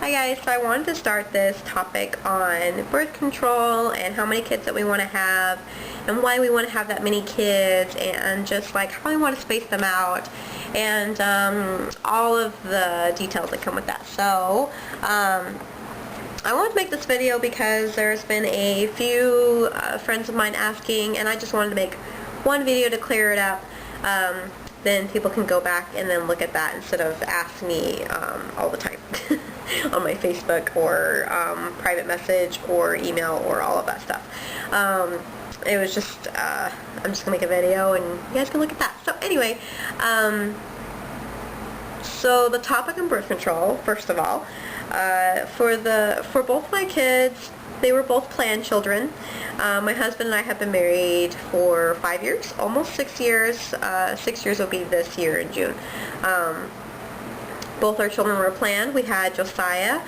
Hi guys, so I wanted to start this topic on birth control and how many kids that we want to have and why we want to have that many kids and just like how we want to space them out and all of the details that come with that. So I wanted to make this video because there's been a few friends of mine asking, and I just wanted to make one video to clear it up. Then people can go back and then look at that instead of ask me all the time on my Facebook or private message or email or all of that stuff. It was just, I'm just going to make a video and you guys can look at that. So anyway, so the topic on birth control, first of all, for both my kids, they were both planned children. My husband and I have been married for 5 years, almost 6 years. 6 years will be this year in June. Both our children were planned. We had Josiah.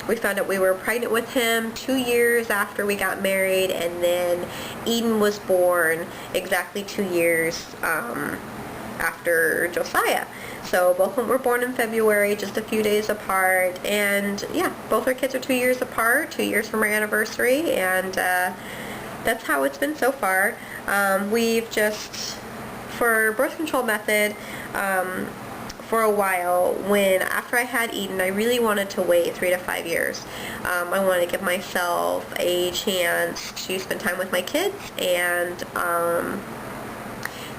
We found out we were pregnant with him 2 years after we got married, and then Eden was born exactly 2 years after Josiah. So both of them were born in February, just a few days apart, and yeah, both our kids are 2 years apart, 2 years from our anniversary, and that's how it's been so far. We've just, for birth control method, for a while, after I had Eden, I really wanted to wait 3 to 5 years. I wanted to give myself a chance to spend time with my kids and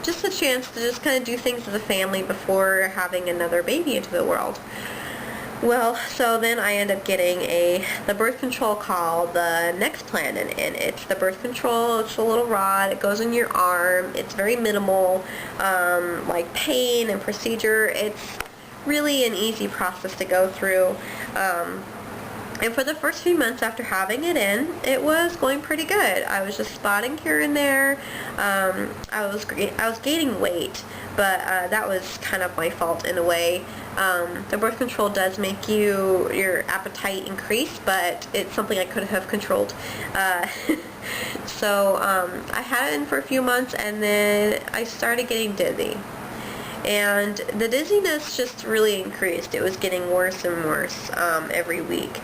just a chance to just kind of do things as a family before having another baby into the world. Well, so then I end up getting the birth control call, the next plan, and it's the birth control. It's a little rod. It goes in your arm. It's very minimal, like pain and procedure. It's really an easy process to go through. And for the first few months after having it in, it was going pretty good. I was just spotting here and there. I was gaining weight, but that was kind of my fault in a way. The birth control does make your appetite increase, but it's something I could have controlled. So I had it in for a few months, and then I started getting dizzy. And the dizziness just really increased. It was getting worse and worse every week.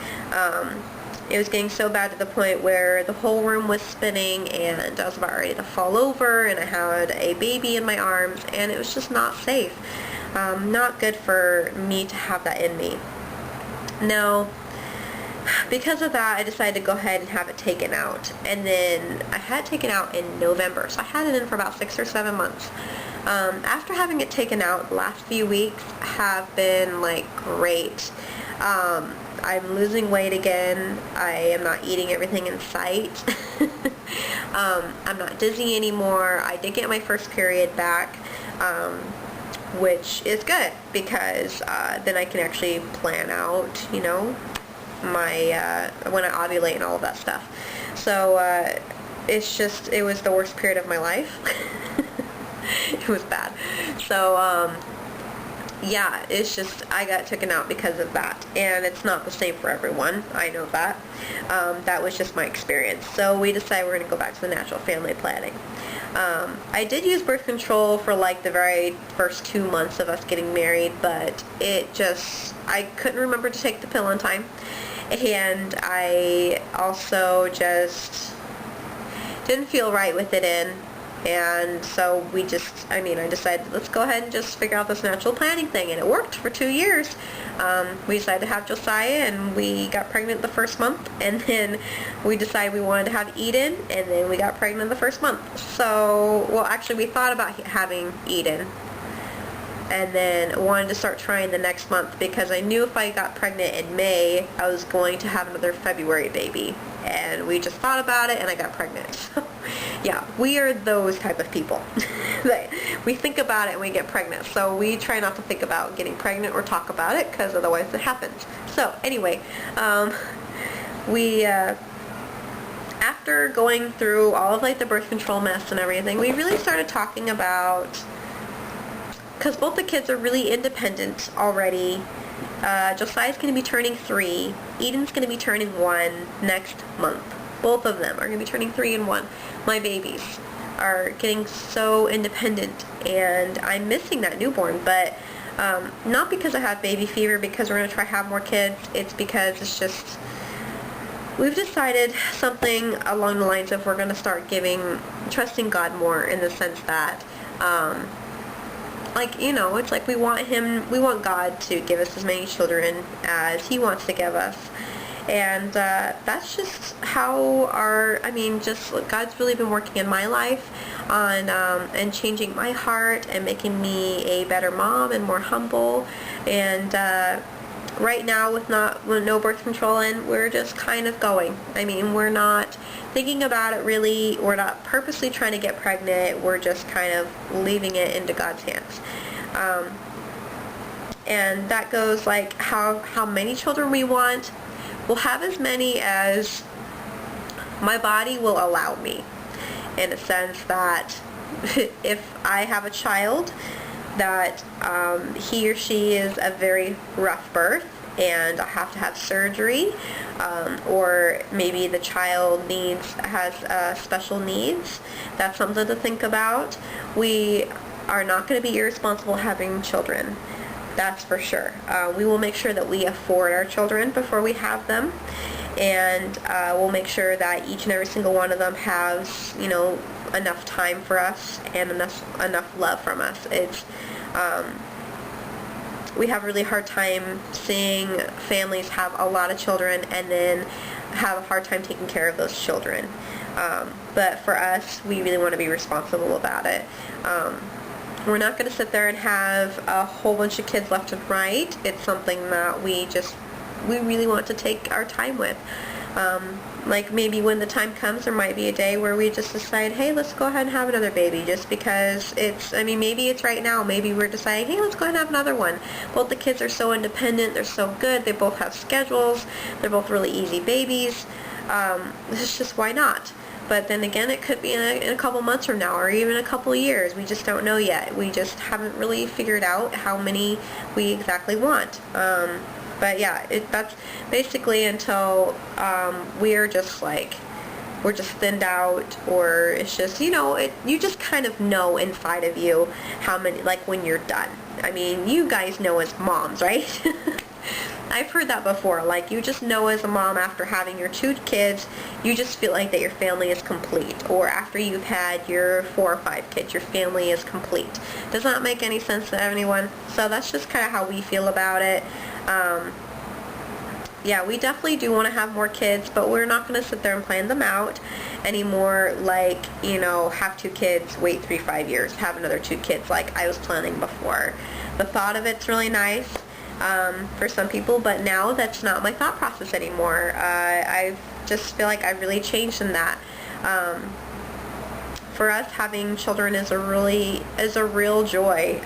It was getting so bad to the point where the whole room was spinning, and I was about ready to fall over, and I had a baby in my arms, and it was just not safe. Not good for me to have that in me. Now, because of that, I decided to go ahead and have it taken out. And then I had it taken out in November, so I had it in for about 6 or 7 months. After having it taken out, the last few weeks have been like great. I'm losing weight again. I am not eating everything in sight. I'm not dizzy anymore. I did get my first period back, which is good because then I can actually plan out, you know, my when I ovulate and all of that stuff. So it was the worst period of my life. It was bad. So yeah, it's just I got taken out because of that, and it's not the same for everyone. I know that. That was just my experience. So we decided we're going to go back to the natural family planning. I did use birth control for like the very first 2 months of us getting married, but I couldn't remember to take the pill on time, and I also just didn't feel right with it in. And so I decided, let's go ahead and just figure out this natural planning thing, and it worked for 2 years. We decided to have Josiah, and we got pregnant the first month, and then we decided we wanted to have Eden, and then we got pregnant the first month. So, well, actually we thought about having Eden, and then wanted to start trying the next month because I knew if I got pregnant in May, I was going to have another February baby. And we just thought about it, and I got pregnant. So, yeah, we are those type of people. We think about it and we get pregnant. So we try not to think about getting pregnant or talk about it, because otherwise it happens. So anyway, after going through all of like the birth control mess and everything, we really started talking about, because both the kids are really independent already. Josiah's going to be turning 3. Eden's going to be turning 1 next month. Both of them are going to be turning 3 and 1. My babies are getting so independent, and I'm missing that newborn, but Not because I have baby fever, because we're going to try to have more kids. It's because it's just, we've decided something along the lines of we're going to start trusting God more, in the sense that, like, you know, it's like we want God to give us as many children as He wants to give us. And that's just how God's really been working in my life on and changing my heart and making me a better mom and more humble. And right now, with no birth control in, we're just kind of going. I mean, we're not thinking about it really. We're not purposely trying to get pregnant. We're just kind of leaving it into God's hands. And that goes like how many children we want. We'll have as many as my body will allow me, in a sense that if I have a child that he or she is a very rough birth and I have to have surgery, or maybe the child has special needs, that's something to think about. We are not going to be irresponsible having children. That's for sure. We will make sure that we afford our children before we have them, and we'll make sure that each and every single one of them has, you know, enough time for us and enough love from us. It's we have a really hard time seeing families have a lot of children and then have a hard time taking care of those children. But for us, we really want to be responsible about it. We're not going to sit there and have a whole bunch of kids left and right. It's something that we really want to take our time with. Like maybe when the time comes, there might be a day where we just decide, hey, let's go ahead and have another baby, just because maybe it's right now. Maybe we're deciding, hey, let's go ahead and have another one. Both the kids are so independent. They're so good. They both have schedules. They're both really easy babies. It's just, why not? But then again, it could be in a couple months from now, or even a couple years. We just don't know yet. We just haven't really figured out how many we exactly want. But yeah, that's basically until we're just thinned out, or it's just, you know, you just kind of know inside of you how many, like when you're done. I mean, you guys know as moms, right? I've heard that before. Like, you just know as a mom, after having your 2 kids, you just feel like that your family is complete. Or after you've had your 4 or 5 kids, your family is complete. Does not make any sense to anyone. So that's just kind of how we feel about it. Yeah, we definitely do want to have more kids, but we're not going to sit there and plan them out anymore, like, you know, have 2 kids, wait 3-5 years, have another 2 kids like I was planning before. The thought of it's really nice. For some people, but now that's not my thought process anymore. I just feel like I've really changed in that. For us, having children is a real joy.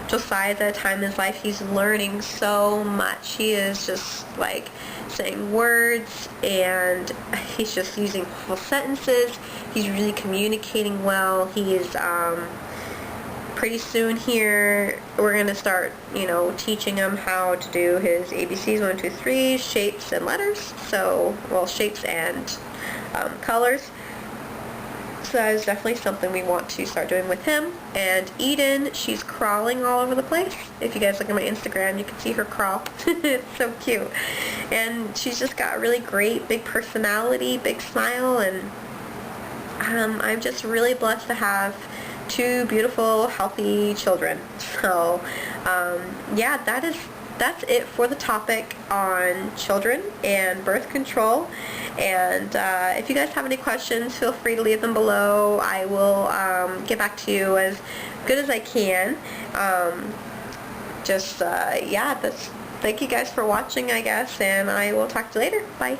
Josiah's at a time in his life, he's learning so much. He is just like saying words, and he's just using full sentences. He's really communicating well. He is pretty soon here we're going to start, you know, teaching him how to do his ABCs, 1, 2, 3, shapes and letters. So, well, shapes and colors. So that is definitely something we want to start doing with him. And Eden, she's crawling all over the place. If you guys look at my Instagram, you can see her crawl. It's so cute. And she's just got a really great big personality, big smile, and I'm just really blessed to have 2 beautiful, healthy children. So, yeah, that's it for the topic on children and birth control. And if you guys have any questions, feel free to leave them below. I will get back to you as good as I can. Yeah, thank you guys for watching, I guess, and I will talk to you later. Bye.